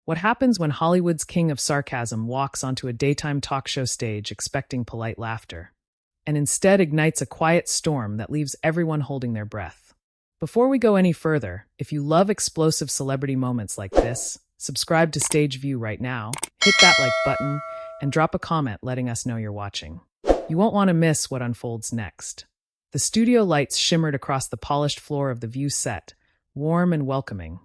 What happens when Hollywood's king of sarcasm walks onto a daytime talk show stage expecting polite laughter, and instead ignites a quiet storm that leaves everyone holding their breath? Before we go any further, if you love explosive celebrity moments like this, subscribe to Stage View right now, hit that like button, and drop a comment letting us know you're watching. You won't want to miss what unfolds next. The studio lights shimmered across the polished floor of the View set, warm and welcoming,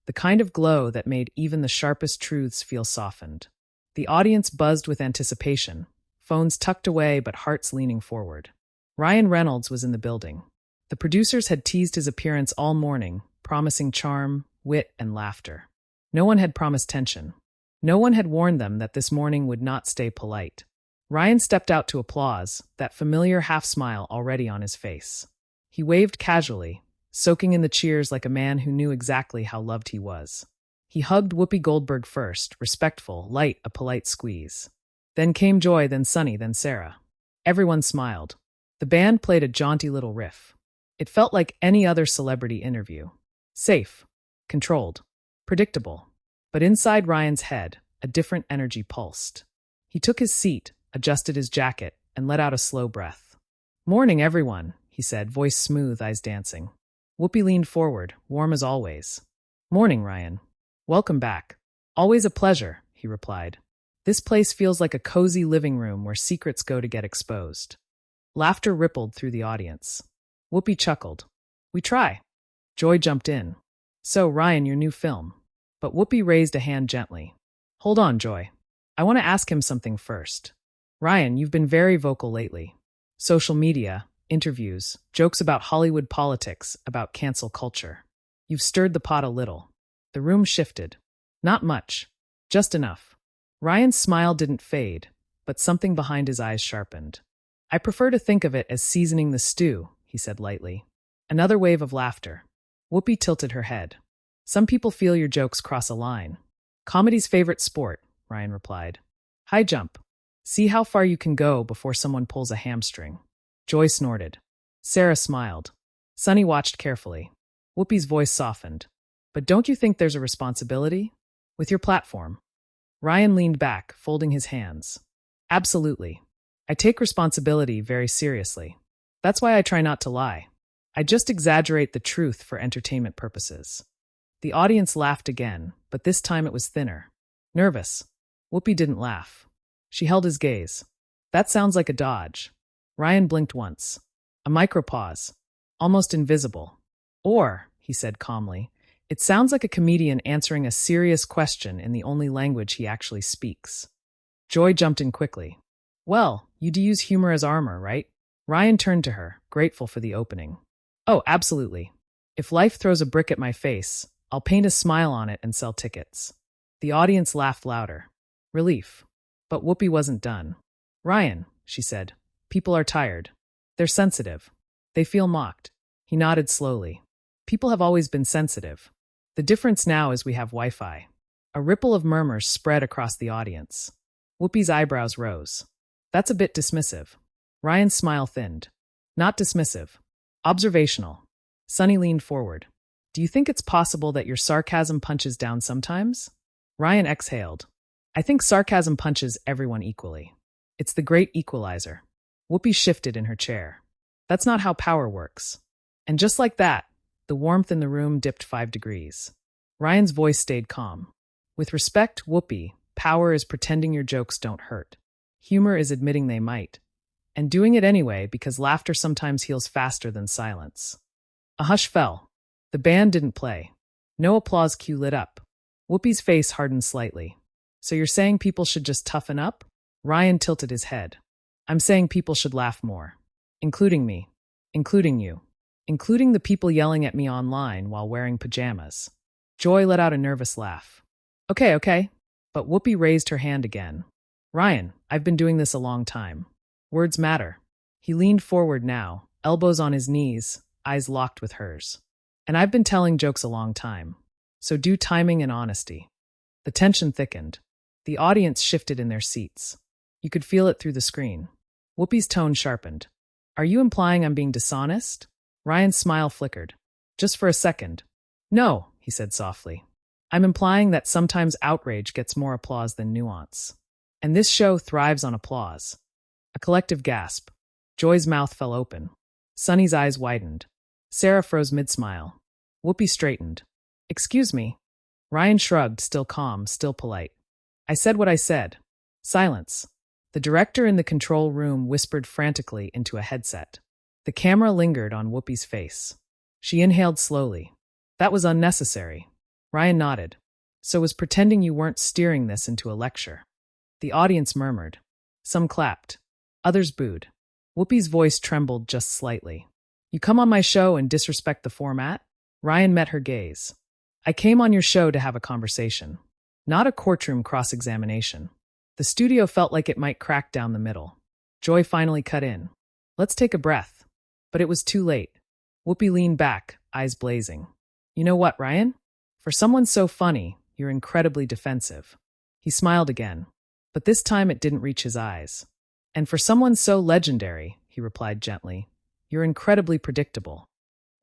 the kind of glow that made even the sharpest truths feel softened. The audience buzzed with anticipation, phones tucked away but hearts leaning forward. Ryan Reynolds was in the building. The producers had teased his appearance all morning, promising charm, wit, and laughter. No one had promised tension. No one had warned them that this morning would not stay polite. Ryan stepped out to applause, that familiar half-smile already on his face. He waved casually, soaking in the cheers like a man who knew exactly how loved he was. He hugged Whoopi Goldberg first, respectful, light, a polite squeeze. Then came Joy, then Sunny, then Sarah. Everyone smiled. The band played a jaunty little riff. It felt like any other celebrity interview. Safe, controlled, predictable. But inside Ryan's head, a different energy pulsed. He took his seat, adjusted his jacket, and let out a slow breath. "Morning, everyone," he said, voice smooth, eyes dancing. Whoopi leaned forward, warm as always. "Morning, Ryan. Welcome back." "Always a pleasure," he replied. "This place feels like a cozy living room where secrets go to get exposed." Laughter rippled through the audience. Whoopi chuckled. "We try." Joy jumped in. "So, Ryan, your new film." But Whoopi raised a hand gently. "Hold on, Joy. I want to ask him something first. Ryan, you've been very vocal lately. Social media, interviews, jokes about Hollywood politics, about cancel culture. You've stirred the pot a little." The room shifted. Not much. Just enough. Ryan's smile didn't fade, but something behind his eyes sharpened. "I prefer to think of it as seasoning the stew," he said lightly. Another wave of laughter. Whoopi tilted her head. "Some people feel your jokes cross a line." "Comedy's favorite sport," Ryan replied. "High jump. See how far you can go before someone pulls a hamstring." Joy snorted. Sarah smiled. Sunny watched carefully. Whoopi's voice softened. "But don't you think there's a responsibility? With your platform?" Ryan leaned back, folding his hands. "Absolutely. I take responsibility very seriously. That's why I try not to lie. I just exaggerate the truth for entertainment purposes." The audience laughed again, but this time it was thinner. Nervous. Whoopi didn't laugh. She held his gaze. "That sounds like a dodge." Ryan blinked once. A micropause. Almost invisible. "Or," he said calmly, "it sounds like a comedian answering a serious question in the only language he actually speaks." Joy jumped in quickly. "Well, you do use humor as armor, right?" Ryan turned to her, grateful for the opening. "Oh, absolutely. If life throws a brick at my face, I'll paint a smile on it and sell tickets." The audience laughed louder. Relief. But Whoopi wasn't done. "Ryan," she said, "people are tired. They're sensitive. They feel mocked." He nodded slowly. "People have always been sensitive. The difference now is we have Wi-Fi." A ripple of murmurs spread across the audience. Whoopi's eyebrows rose. "That's a bit dismissive." Ryan's smile thinned. "Not dismissive. Observational." Sunny leaned forward. "Do you think it's possible that your sarcasm punches down sometimes?" Ryan exhaled. "I think sarcasm punches everyone equally. It's the great equalizer." Whoopi shifted in her chair. "That's not how power works." And just like that, the warmth in the room dipped 5 degrees. Ryan's voice stayed calm. "With respect, Whoopi, power is pretending your jokes don't hurt. Humor is admitting they might. And doing it anyway because laughter sometimes heals faster than silence." A hush fell. The band didn't play. No applause cue lit up. Whoopi's face hardened slightly. "So you're saying people should just toughen up?" Ryan tilted his head. "I'm saying people should laugh more. Including me. Including you. Including the people yelling at me online while wearing pajamas." Joy let out a nervous laugh. Okay. But Whoopi raised her hand again. "Ryan, I've been doing this a long time. Words matter." He leaned forward now, elbows on his knees, eyes locked with hers. "And I've been telling jokes a long time. So do timing and honesty." The tension thickened. The audience shifted in their seats. You could feel it through the screen. Whoopi's tone sharpened. "Are you implying I'm being dishonest?" Ryan's smile flickered. "Just for a second." "No," he said softly. I'm implying that sometimes outrage gets more applause than nuance. And this show thrives on applause. A collective gasp. Joy's mouth fell open. Sunny's eyes widened. Sarah froze mid-smile. Whoopi straightened. Excuse me. Ryan shrugged, still calm, still polite. I said what I said. Silence. The director in the control room whispered frantically into a headset. The camera lingered on Whoopi's face. She inhaled slowly. That was unnecessary. Ryan nodded. So was pretending you weren't steering this into a lecture. The audience murmured. Some clapped. Others booed. Whoopi's voice trembled just slightly. You come on my show and disrespect the format? Ryan met her gaze. I came on your show to have a conversation, not a courtroom cross-examination. The studio felt like it might crack down the middle. Joy finally cut in. Let's take a breath. But it was too late. Whoopi leaned back, eyes blazing. You know what, Ryan? For someone so funny, you're incredibly defensive. He smiled again, but this time it didn't reach his eyes. And for someone so legendary, he replied gently, you're incredibly predictable.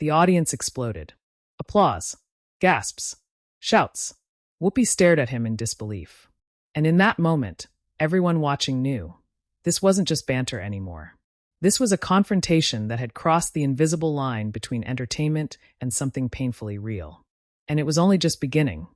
The audience exploded. Applause. Gasps. Shouts. Whoopi stared at him in disbelief. And in that moment, everyone watching knew. This wasn't just banter anymore. This was a confrontation that had crossed the invisible line between entertainment and something painfully real. And it was only just beginning.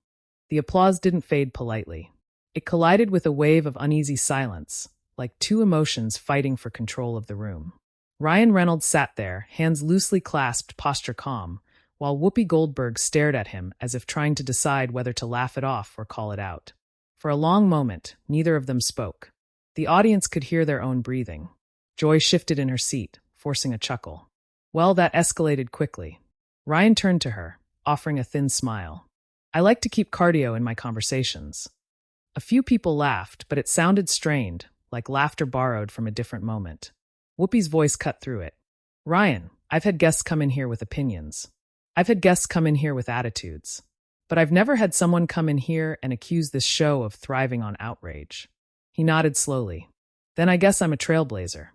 The applause didn't fade politely. It collided with a wave of uneasy silence, like two emotions fighting for control of the room. Ryan Reynolds sat there, hands loosely clasped, posture calm, while Whoopi Goldberg stared at him as if trying to decide whether to laugh it off or call it out. For a long moment, neither of them spoke. The audience could hear their own breathing. Joy shifted in her seat, forcing a chuckle. Well, that escalated quickly. Ryan turned to her, offering a thin smile. I like to keep cardio in my conversations. A few people laughed, but it sounded strained, like laughter borrowed from a different moment. Whoopi's voice cut through it. Ryan, I've had guests come in here with opinions. I've had guests come in here with attitudes. But I've never had someone come in here and accuse this show of thriving on outrage. He nodded slowly. Then I guess I'm a trailblazer.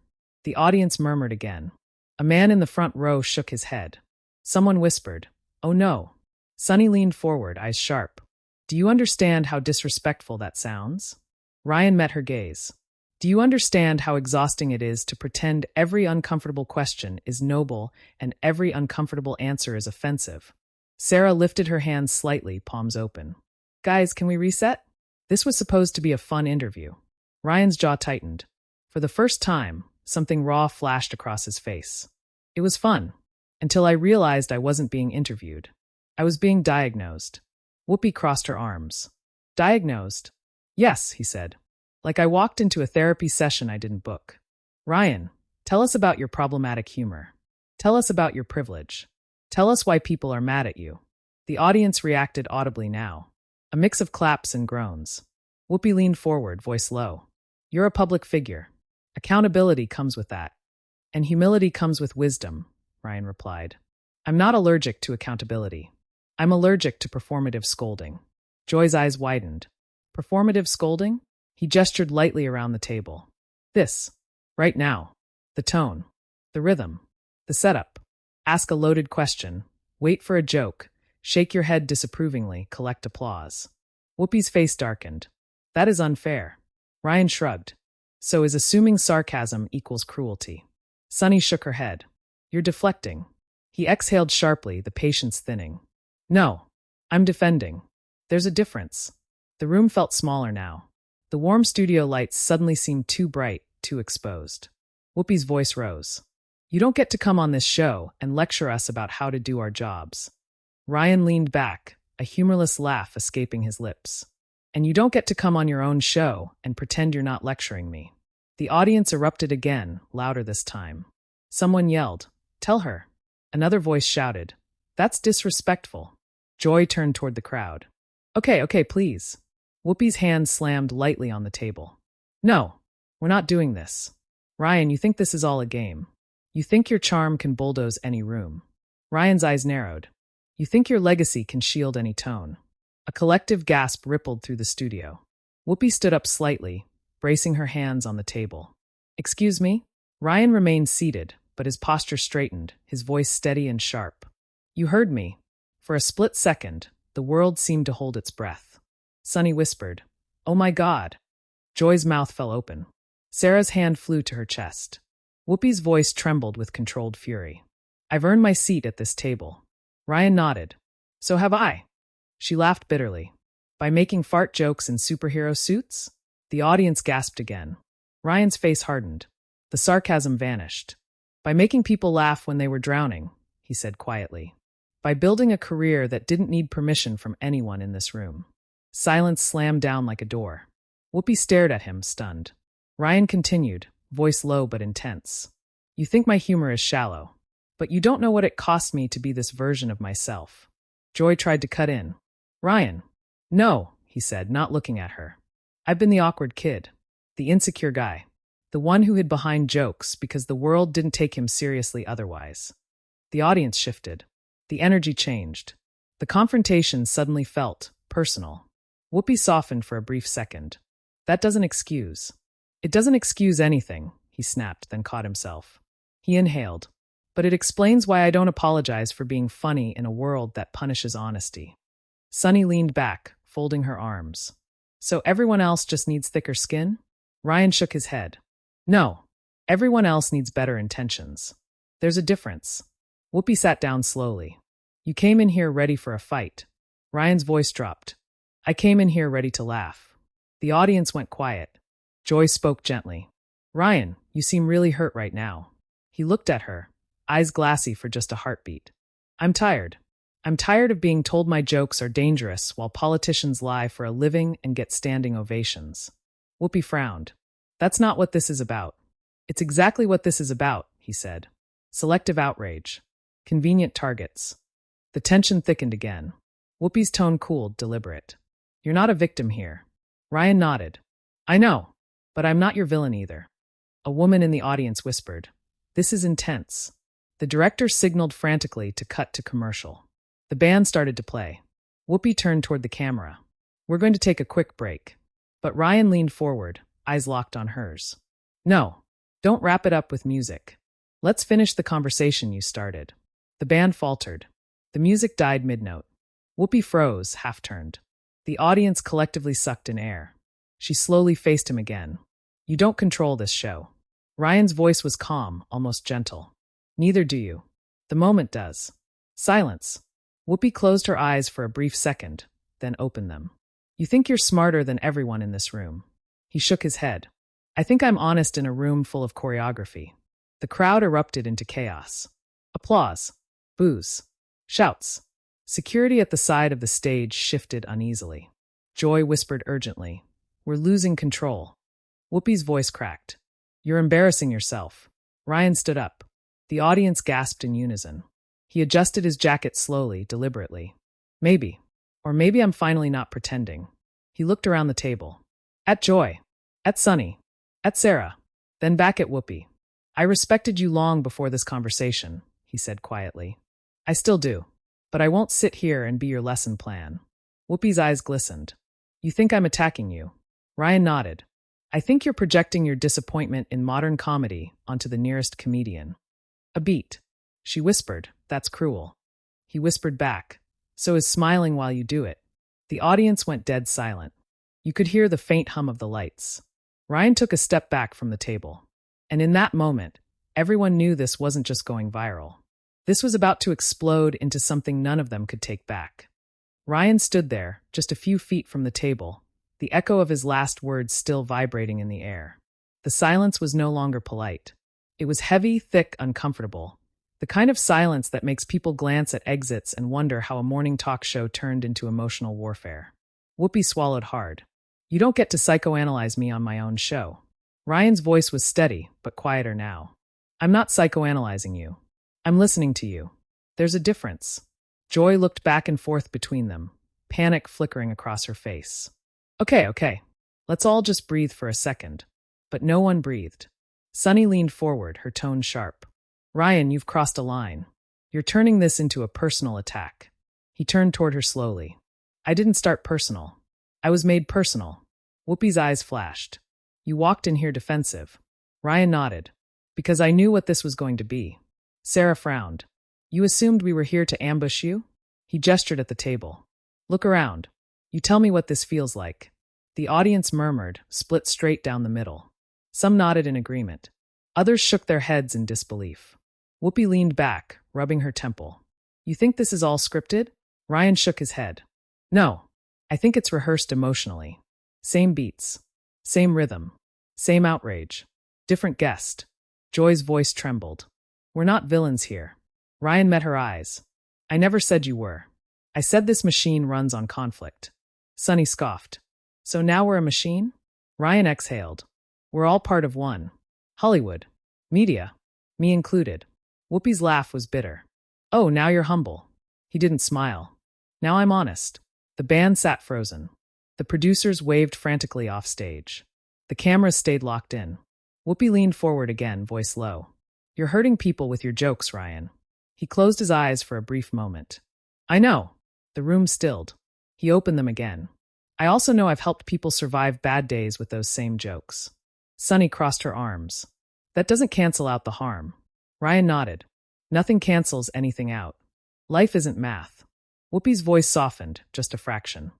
The audience murmured again. A man in the front row shook his head. Someone whispered, Oh no. Sunny leaned forward, eyes sharp. Do you understand how disrespectful that sounds? Ryan met her gaze. Do you understand how exhausting it is to pretend every uncomfortable question is noble and every uncomfortable answer is offensive? Sarah lifted her hands slightly, palms open. Guys, can we reset? This was supposed to be a fun interview. Ryan's jaw tightened. For the first time, something raw flashed across his face. It was fun, until I realized I wasn't being interviewed. I was being diagnosed. Whoopi crossed her arms. Diagnosed? Yes, he said. Like I walked into a therapy session I didn't book. Ryan, tell us about your problematic humor. Tell us about your privilege. Tell us why people are mad at you. The audience reacted audibly now. A mix of claps and groans. Whoopi leaned forward, voice low. You're a public figure. Accountability comes with that. And humility comes with wisdom, Ryan replied. I'm not allergic to accountability. I'm allergic to performative scolding. Joy's eyes widened. Performative scolding? He gestured lightly around the table. This. Right now. The tone. The rhythm. The setup. Ask a loaded question. Wait for a joke. Shake your head disapprovingly. Collect applause. Whoopi's face darkened. That is unfair. Ryan shrugged. So is assuming sarcasm equals cruelty. Sunny shook her head. You're deflecting. He exhaled sharply, the patience thinning. No. I'm defending. There's a difference. The room felt smaller now. The warm studio lights suddenly seemed too bright, too exposed. Whoopi's voice rose. You don't get to come on this show and lecture us about how to do our jobs. Ryan leaned back, a humorless laugh escaping his lips. And you don't get to come on your own show and pretend you're not lecturing me. The audience erupted again, louder this time. Someone yelled, Tell her. Another voice shouted, That's disrespectful. Joy turned toward the crowd. Okay, please. Whoopi's hand slammed lightly on the table. No, we're not doing this. Ryan, you think this is all a game. You think your charm can bulldoze any room. Ryan's eyes narrowed. You think your legacy can shield any tone. A collective gasp rippled through the studio. Whoopi stood up slightly, bracing her hands on the table. Excuse me? Ryan remained seated, but his posture straightened, his voice steady and sharp. You heard me. For a split second, The world seemed to hold its breath. Sunny whispered, "Oh my God." Joy's mouth fell open. Sarah's hand flew to her chest. Whoopi's voice trembled with controlled fury. "I've earned my seat at this table." Ryan nodded. "So have I." She laughed bitterly. "By making fart jokes in superhero suits?" The audience gasped again. Ryan's face hardened. The sarcasm vanished. "By making people laugh when they were drowning," he said quietly. "By building a career that didn't need permission from anyone in this room." Silence slammed down like a door. Whoopi stared at him, stunned. Ryan continued, voice low but intense. "You think my humor is shallow, but you don't know what it cost me to be this version of myself." Joy tried to cut in. "Ryan." "No," he said, not looking at her. "I've been the awkward kid, the insecure guy, the one who hid behind jokes because the world didn't take him seriously otherwise." The audience shifted. The energy changed. The confrontation suddenly felt personal. Whoopi softened for a brief second. "That doesn't excuse." "It doesn't excuse anything," he snapped, then caught himself. He inhaled. "But it explains why I don't apologize for being funny in a world that punishes honesty." Sunny leaned back, folding her arms. "So everyone else just needs thicker skin?" Ryan shook his head. "No. Everyone else needs better intentions. There's a difference." Whoopi sat down slowly. "You came in here ready for a fight." Ryan's voice dropped. "I came in here ready to laugh." The audience went quiet. Joy spoke gently. "Ryan, you seem really hurt right now." He looked at her, eyes glassy for just a heartbeat. "I'm tired. I'm tired of being told my jokes are dangerous while politicians lie for a living and get standing ovations." Whoopi frowned. "That's not what this is about." "It's exactly what this is about," he said. "Selective outrage. Convenient targets." The tension thickened again. Whoopi's tone cooled, deliberate. "You're not a victim here." Ryan nodded. "I know, but I'm not your villain either." A woman in the audience whispered, "This is intense." The director signaled frantically to cut to commercial. The band started to play. Whoopi turned toward the camera. "We're going to take a quick break." But Ryan leaned forward, eyes locked on hers. "No, don't wrap it up with music. Let's finish the conversation you started." The band faltered. The music died mid-note. Whoopi froze, half-turned. The audience collectively sucked in air. She slowly faced him again. "You don't control this show." Ryan's voice was calm, almost gentle. "Neither do you. The moment does." Silence. Whoopi closed her eyes for a brief second, then opened them. "You think you're smarter than everyone in this room." He shook his head. "I think I'm honest in a room full of choreography." The crowd erupted into chaos. Applause. Boos. Shouts. Security at the side of the stage shifted uneasily. Joy whispered urgently, "We're losing control." Whoopi's voice cracked. "You're embarrassing yourself." Ryan stood up. The audience gasped in unison. He adjusted his jacket slowly, deliberately. "Maybe. Or maybe I'm finally not pretending." He looked around the table. At Joy. At Sunny. At Sarah. Then back at Whoopi. "I respected you long before this conversation," he said quietly. "I still do. But I won't sit here and be your lesson plan." Whoopi's eyes glistened. "You think I'm attacking you?" Ryan nodded. "I think you're projecting your disappointment in modern comedy onto the nearest comedian." "A beat." She whispered, "That's cruel." He whispered back, "So is smiling while you do it." The audience went dead silent. You could hear the faint hum of the lights. Ryan took a step back from the table. And in that moment, everyone knew this wasn't just going viral. This was about to explode into something none of them could take back. Ryan stood there, just a few feet from the table, the echo of his last words still vibrating in the air. The silence was no longer polite. It was heavy, thick, uncomfortable. The kind of silence that makes people glance at exits and wonder how a morning talk show turned into emotional warfare. Whoopi swallowed hard. "You don't get to psychoanalyze me on my own show." Ryan's voice was steady, but quieter now. "I'm not psychoanalyzing you. I'm listening to you. There's a difference." Joy looked back and forth between them, panic flickering across her face. Okay. Let's all just breathe for a second." But no one breathed. Sunny leaned forward, her tone sharp. "Ryan, you've crossed a line. You're turning this into a personal attack." He turned toward her slowly. "I didn't start personal. I was made personal." Whoopi's eyes flashed. "You walked in here defensive." Ryan nodded. "Because I knew what this was going to be." Sarah frowned. "You assumed we were here to ambush you?" He gestured at the table. Look around. You tell me what this feels like. The audience murmured, split straight down the middle. Some nodded in agreement. Others shook their heads in disbelief. Whoopi leaned back, rubbing her temple. You think this is all scripted? Ryan shook his head. No. I think it's rehearsed emotionally. Same beats. Same rhythm. Same outrage. Different guest. Joy's voice trembled. We're not villains here. Ryan met her eyes. I never said you were. I said this machine runs on conflict. Sunny scoffed. So now we're a machine? Ryan exhaled. We're all part of one. Hollywood. Media. Me included. Whoopi's laugh was bitter. Oh, now you're humble. He didn't smile. Now I'm honest. The band sat frozen. The producers waved frantically off stage. The cameras stayed locked in. Whoopi leaned forward again, voice low. You're hurting people with your jokes, Ryan. He closed his eyes for a brief moment. I know. The room stilled. He opened them again. I also know I've helped people survive bad days with those same jokes. Sunny crossed her arms. That doesn't cancel out the harm. Ryan nodded. Nothing cancels anything out. Life isn't math. Whoopi's voice softened, just a fraction.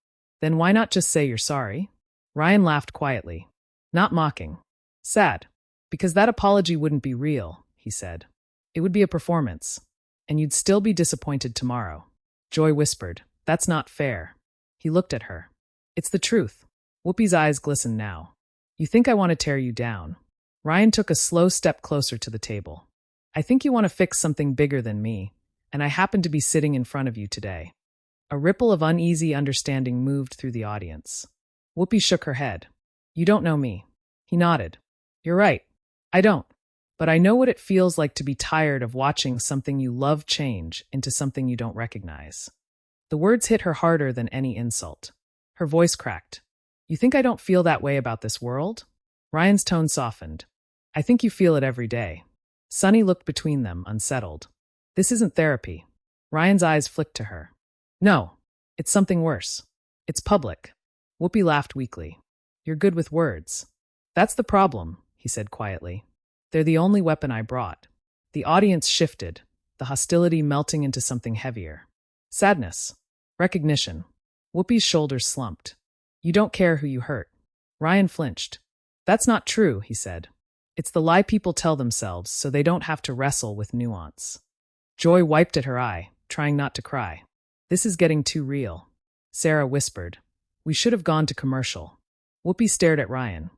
Then why not just say you're sorry? Ryan laughed quietly. Not mocking. Sad. Because that apology wouldn't be real, he said. It would be a performance. And you'd still be disappointed tomorrow. Joy whispered, That's not fair. He looked at her. It's the truth. Whoopi's eyes glistened now. You think I want to tear you down. Ryan took a slow step closer to the table. I think you want to fix something bigger than me, and I happen to be sitting in front of you today. A ripple of uneasy understanding moved through the audience. Whoopi shook her head. You don't know me. He nodded. You're right. I don't. But I know what it feels like to be tired of watching something you love change into something you don't recognize. The words hit her harder than any insult. Her voice cracked. You think I don't feel that way about this world? Ryan's tone softened. I think you feel it every day. Sunny looked between them, unsettled. This isn't therapy. Ryan's eyes flicked to her. No, it's something worse. It's public. Whoopi laughed weakly. You're good with words. That's the problem, he said quietly. They're the only weapon I brought. The audience shifted, the hostility melting into something heavier. Sadness. Recognition. Whoopi's shoulders slumped. You don't care who you hurt. Ryan flinched. That's not true, he said. It's the lie people tell themselves so they don't have to wrestle with nuance. Joy wiped at her eye, trying not to cry. This is getting too real. Sarah whispered. We should have gone to commercial. Whoopi stared at Ryan.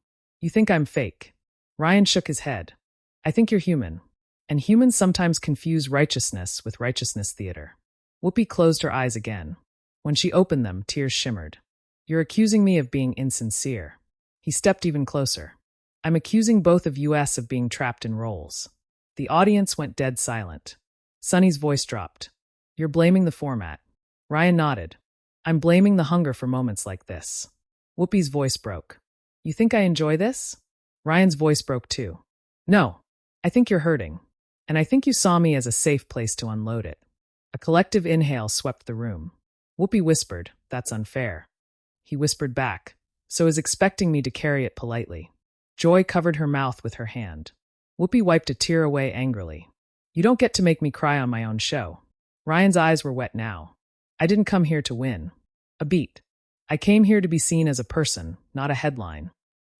You think I'm fake? Ryan shook his head. I think you're human. And humans sometimes confuse righteousness with righteousness theater. Whoopi closed her eyes again. When she opened them, tears shimmered. You're accusing me of being insincere. He stepped even closer. I'm accusing both of us of being trapped in roles. The audience went dead silent. Sunny's voice dropped. You're blaming the format. Ryan nodded. I'm blaming the hunger for moments like this. Whoopi's voice broke. You think I enjoy this? Ryan's voice broke too. No, I think you're hurting. And I think you saw me as a safe place to unload it. A collective inhale swept the room. Whoopi whispered, That's unfair. He whispered back, So is expecting me to carry it politely. Joy covered her mouth with her hand. Whoopi wiped a tear away angrily. You don't get to make me cry on my own show. Ryan's eyes were wet now. I didn't come here to win. A beat. I came here to be seen as a person, not a headline.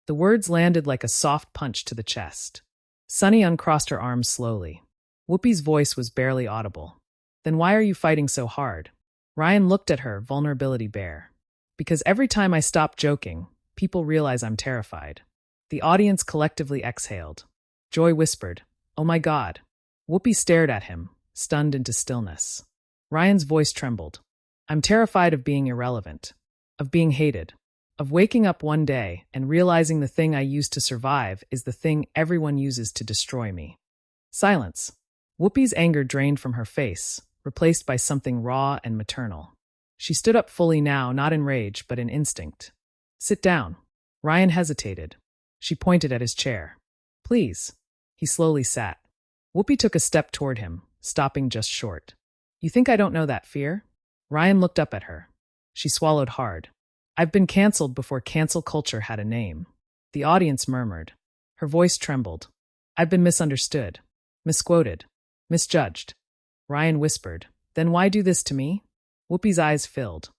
The words landed like a soft punch to the chest. Sunny uncrossed her arms slowly. Whoopi's voice was barely audible. Then why are you fighting so hard? Ryan looked at her, vulnerability bare. Because every time I stop joking, people realize I'm terrified. The audience collectively exhaled. Joy whispered, Oh my God. Whoopi stared at him, stunned into stillness. Ryan's voice trembled. I'm terrified of being irrelevant, of being hated, of waking up one day and realizing the thing I used to survive is the thing everyone uses to destroy me. Silence. Whoopi's anger drained from her face, replaced by something raw and maternal. She stood up fully now, not in rage, but in instinct. Sit down. Ryan hesitated. She pointed at his chair. Please. He slowly sat. Whoopi took a step toward him, stopping just short. You think I don't know that fear? Ryan looked up at her. She swallowed hard. I've been canceled before cancel culture had a name. The audience murmured. Her voice trembled. I've been misunderstood, misquoted, misjudged. Ryan whispered, Then why do this to me? Whoopi's eyes filled.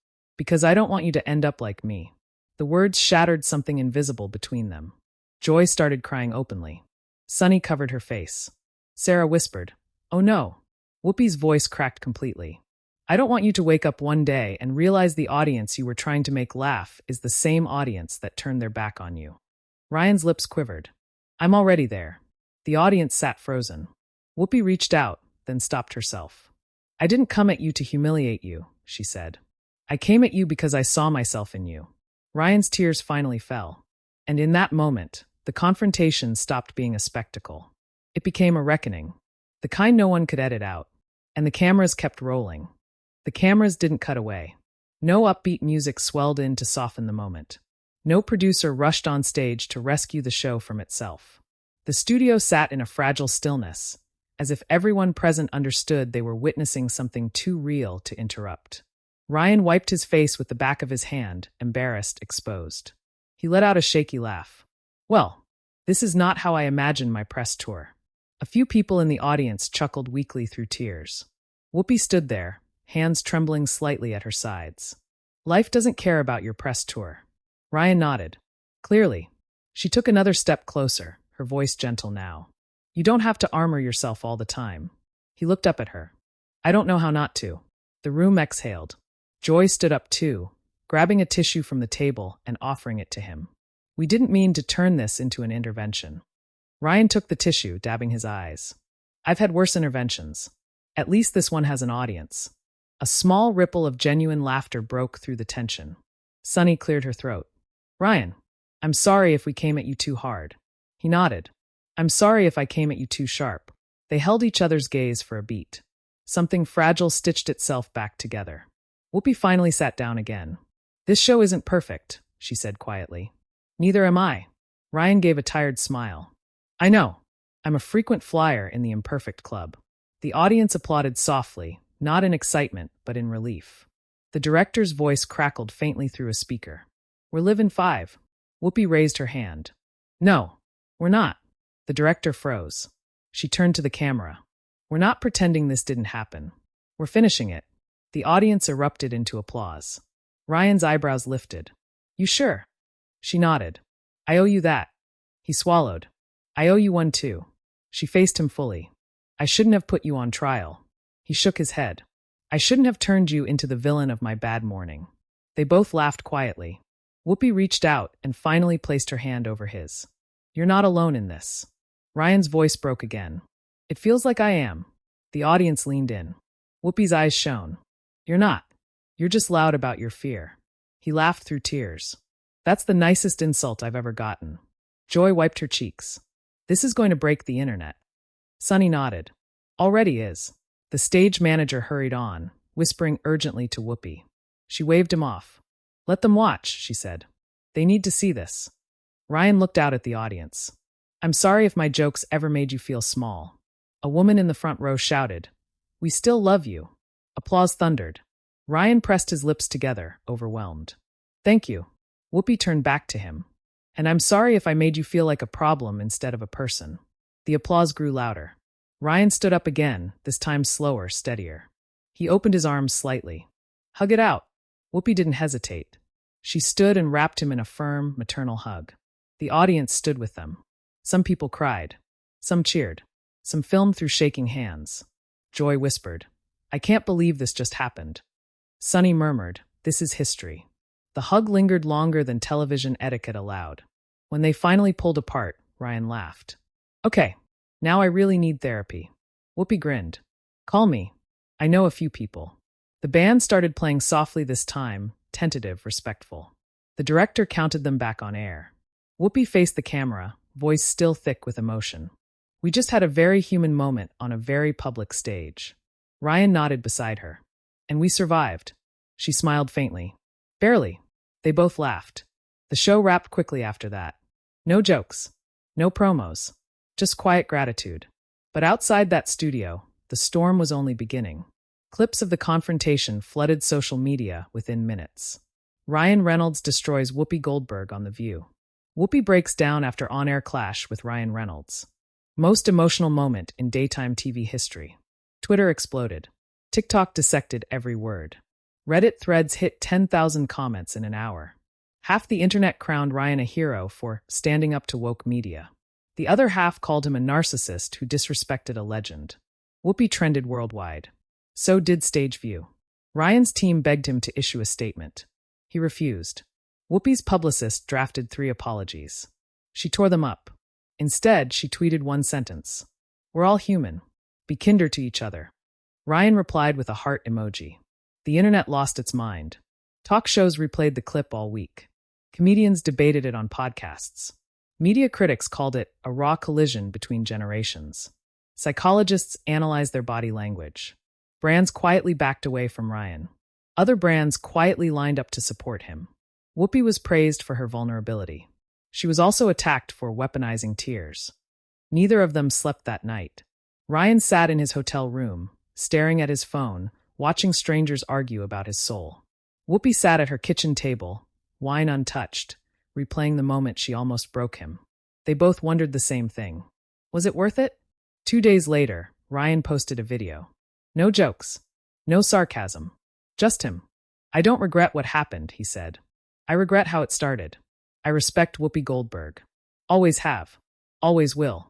Because I don't want you to end up like me. The words shattered something invisible between them. Joy started crying openly. Sunny covered her face. Sarah whispered, "Oh no." Whoopi's voice cracked completely. "I don't want you to wake up one day and realize the audience you were trying to make laugh is the same audience that turned their back on you." Ryan's lips quivered. "I'm already there." The audience sat frozen. Whoopi reached out, then stopped herself. "I didn't come at you to humiliate you," she said. "I came at you because I saw myself in you." Ryan's tears finally fell. And in that moment, the confrontation stopped being a spectacle. It became a reckoning. The kind no one could edit out. And the cameras kept rolling. The cameras didn't cut away. No upbeat music swelled in to soften the moment. No producer rushed on stage to rescue the show from itself. The studio sat in a fragile stillness, as if everyone present understood they were witnessing something too real to interrupt. Ryan wiped his face with the back of his hand, embarrassed, exposed. He let out a shaky laugh. "Well, this is not how I imagined my press tour." A few people in the audience chuckled weakly through tears. Whoopi stood there, hands trembling slightly at her sides. "Life doesn't care about your press tour." Ryan nodded. "Clearly." She took another step closer, her voice gentle now. "You don't have to armor yourself all the time." He looked up at her. "I don't know how not to." The room exhaled. Joy stood up too, grabbing a tissue from the table and offering it to him. "We didn't mean to turn this into an intervention." Ryan took the tissue, dabbing his eyes. "I've had worse interventions. At least this one has an audience." A small ripple of genuine laughter broke through the tension. Sunny cleared her throat. "Ryan, I'm sorry if we came at you too hard." He nodded. "I'm sorry if I came at you too sharp." They held each other's gaze for a beat. Something fragile stitched itself back together. Whoopi finally sat down again. "This show isn't perfect," she said quietly. "Neither am I." Ryan gave a tired smile. "I know. I'm a frequent flyer in the imperfect club." The audience applauded softly, not in excitement, but in relief. The director's voice crackled faintly through a speaker. "We're live in 5. Whoopi raised her hand. "No, we're not." The director froze. She turned to the camera. "We're not pretending this didn't happen. We're finishing it." The audience erupted into applause. Ryan's eyebrows lifted. "You sure?" She nodded. "I owe you that." He swallowed. "I owe you one too." She faced him fully. "I shouldn't have put you on trial." He shook his head. "I shouldn't have turned you into the villain of my bad morning." They both laughed quietly. Whoopi reached out and finally placed her hand over his. "You're not alone in this." Ryan's voice broke again. "It feels like I am." The audience leaned in. Whoopi's eyes shone. "You're not. You're just loud about your fear." He laughed through tears. "That's the nicest insult I've ever gotten." Joy wiped her cheeks. "This is going to break the internet." Sunny nodded. "Already is." The stage manager hurried on, whispering urgently to Whoopi. She waved him off. "Let them watch," she said. "They need to see this." Ryan looked out at the audience. "I'm sorry if my jokes ever made you feel small." A woman in the front row shouted, "We still love you." Applause thundered. Ryan pressed his lips together, overwhelmed. "Thank you." Whoopi turned back to him. "And I'm sorry if I made you feel like a problem instead of a person." The applause grew louder. Ryan stood up again, this time slower, steadier. He opened his arms slightly. "Hug it out." Whoopi didn't hesitate. She stood and wrapped him in a firm, maternal hug. The audience stood with them. Some people cried. Some cheered. Some filmed through shaking hands. Joy whispered, "I can't believe this just happened." Sunny murmured, "This is history." The hug lingered longer than television etiquette allowed. When they finally pulled apart, Ryan laughed. "Okay, now I really need therapy." Whoopi grinned. "Call me. I know a few people." The band started playing softly this time, tentative, respectful. The director counted them back on air. Whoopi faced the camera, voice still thick with emotion. "We just had a very human moment on a very public stage." Ryan nodded beside her. "And we survived." She smiled faintly. "Barely." They both laughed. The show wrapped quickly after that. No jokes. No promos. Just quiet gratitude. But outside that studio, the storm was only beginning. Clips of the confrontation flooded social media within minutes. Ryan Reynolds destroys Whoopi Goldberg on The View. Whoopi breaks down after on-air clash with Ryan Reynolds. Most emotional moment in daytime TV history. Twitter exploded. TikTok dissected every word. Reddit threads hit 10,000 comments in an hour. Half the internet crowned Ryan a hero for standing up to woke media. The other half called him a narcissist who disrespected a legend. Whoopi trended worldwide. So did Stageview. Ryan's team begged him to issue a statement. He refused. Whoopi's publicist drafted 3 apologies. She tore them up. Instead, she tweeted one sentence. "We're all human. Be kinder to each other." Ryan replied with a heart emoji. The internet lost its mind. Talk shows replayed the clip all week. Comedians debated it on podcasts. Media critics called it a raw collision between generations. Psychologists analyzed their body language. Brands quietly backed away from Ryan. Other brands quietly lined up to support him. Whoopi was praised for her vulnerability. She was also attacked for weaponizing tears. Neither of them slept that night. Ryan sat in his hotel room, staring at his phone, watching strangers argue about his soul. Whoopi sat at her kitchen table, wine untouched, replaying the moment she almost broke him. They both wondered the same thing. Was it worth it? 2 days later, Ryan posted a video. No jokes. No sarcasm. Just him. "I don't regret what happened," he said. "I regret how it started. I respect Whoopi Goldberg. Always have. Always will."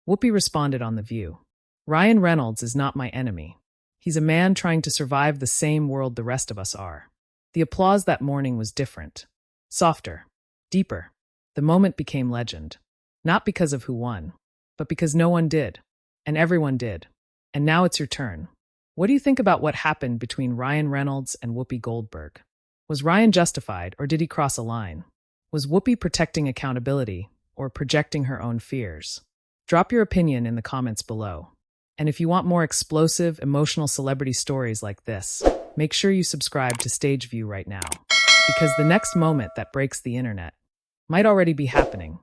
Whoopi responded on The View. "Ryan Reynolds is not my enemy. He's a man trying to survive the same world the rest of us are." The applause that morning was different. Softer. Deeper. The moment became legend. Not because of who won, but because no one did. And everyone did. And now it's your turn. What do you think about what happened between Ryan Reynolds and Whoopi Goldberg? Was Ryan justified, or did he cross a line? Was Whoopi protecting accountability, or projecting her own fears? Drop your opinion in the comments below. And if you want more explosive, emotional celebrity stories like this, make sure you subscribe to Stageview right now. Because the next moment that breaks the internet might already be happening.